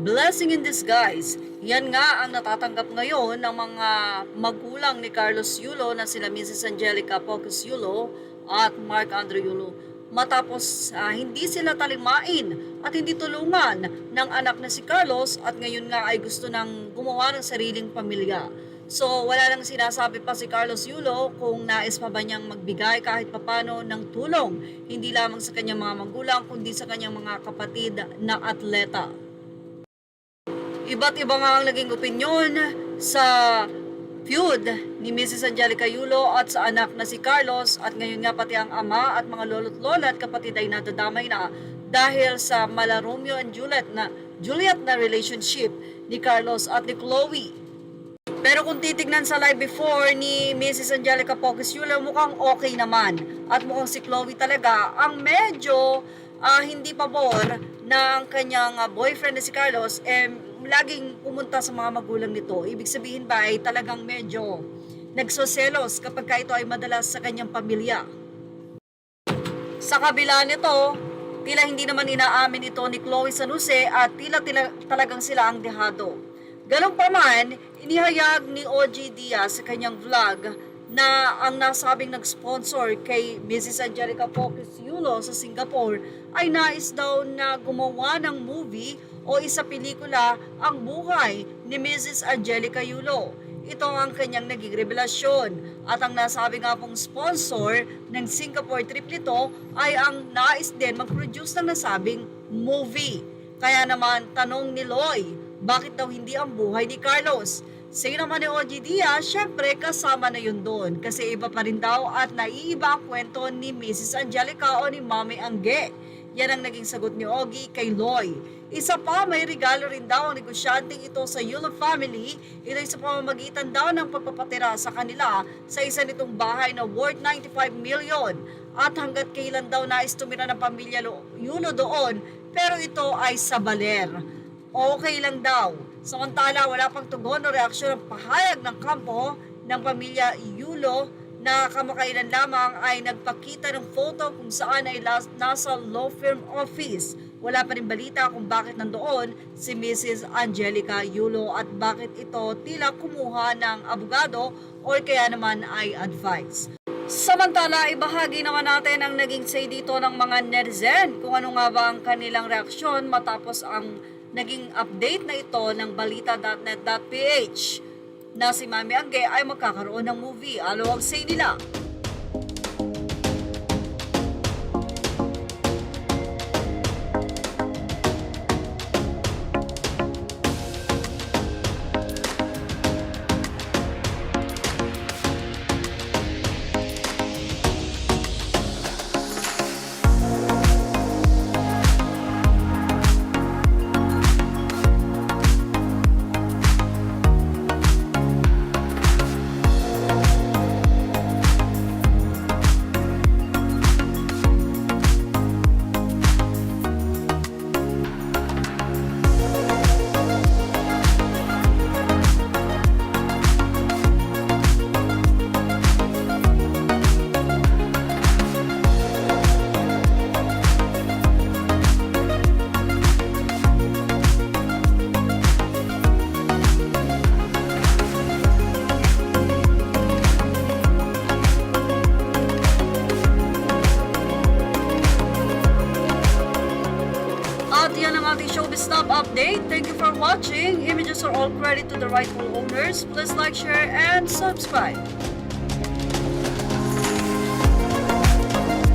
Blessing in disguise. Yan nga ang natatanggap ngayon ng mga magulang ni Carlos Yulo na sila Mrs. Angelica Pocos Yulo at Mark Andrew Yulo. Matapos hindi sila talimain at hindi tulungan ng anak na si Carlos at ngayon nga ay gusto nang gumawa ng sariling pamilya. So wala lang sinasabi pa si Carlos Yulo kung nais pa ba niyang magbigay kahit papano ng tulong, hindi lamang sa kanyang mga magulang kundi sa kanyang mga kapatid na atleta. Iba't iba nga ang naging opinyon sa feud ni Mrs. Angelica Yulo at sa anak na si Carlos at ngayon nga pati ang ama at mga lolo't lola at kapatid ay nadadamay na dahil sa mala Romeo and Juliet na relationship ni Carlos at ni Chloe. Pero kung titignan sa live before ni Mrs. Angelica Pocos Yulo, mukhang okay naman. At mukhang si Chloe talaga ang medyo hindi pabor ng kanyang boyfriend na si Carlos, laging pumunta sa mga magulang nito. Ibig sabihin ba ay talagang medyo nagsoselos kapag ito ay madalas sa kanyang pamilya. Sa kabila nito, tila hindi naman inaamin ito ni Chloe San Jose at tila talagang sila ang dehado. Ganun pa man, inihayag ni OG Diaz sa kanyang vlog na ang nasabing nag-sponsor kay Mrs. Angelica Pocos Yulo sa Singapore ay nais daw na gumawa ng movie o isa pelikula ang buhay ni Mrs. Angelica Yulo. Ito ang kanyang naging revelasyon at ang nasabi nga pong sponsor ng Singapore trip nito ay ang nais din mag-produce ng nasabing movie. Kaya naman tanong ni Loy, bakit daw hindi ang buhay ni Carlos? Say naman ni OG Diaz, syempre kasama na yun doon kasi iba pa rin daw at naiiba ang kwento ni Mrs. Angelica o ni Mami Angge. Yan ang naging sagot ni Ogie kay Loy. Isa pa, may regalo rin daw ang negosyanteng ito sa Yulo family. Ito ay sa pamamagitan daw ng pagpapatira sa kanila sa isa nitong bahay na worth 95 million. At hanggat kailan daw nais tumira ng pamilya Yulo doon, pero ito ay sa baler. Okay lang daw. Samantala, wala pang tugon o reaksyon ng pahayag ng kampo ng pamilya Yulo na kamakailan lamang ay nagpakita ng photo kung saan ay nasa law firm office. Wala pa rin balita kung bakit nandoon si Mrs. Angelica Yulo at bakit ito tila kumuha ng abogado o kaya naman ay advice. Samantala, ibahagi naman natin ang naging say dito ng mga netizen kung ano nga ba ang kanilang reaksyon matapos ang naging update na ito ng balita.net.ph na si Mami Angge ay magkakaroon ng movie. Ano ang say nila? At yan ang ating Showbiz Stop update. Thank you for watching. Images are all credit to the rightful owners. Please like, share, and subscribe.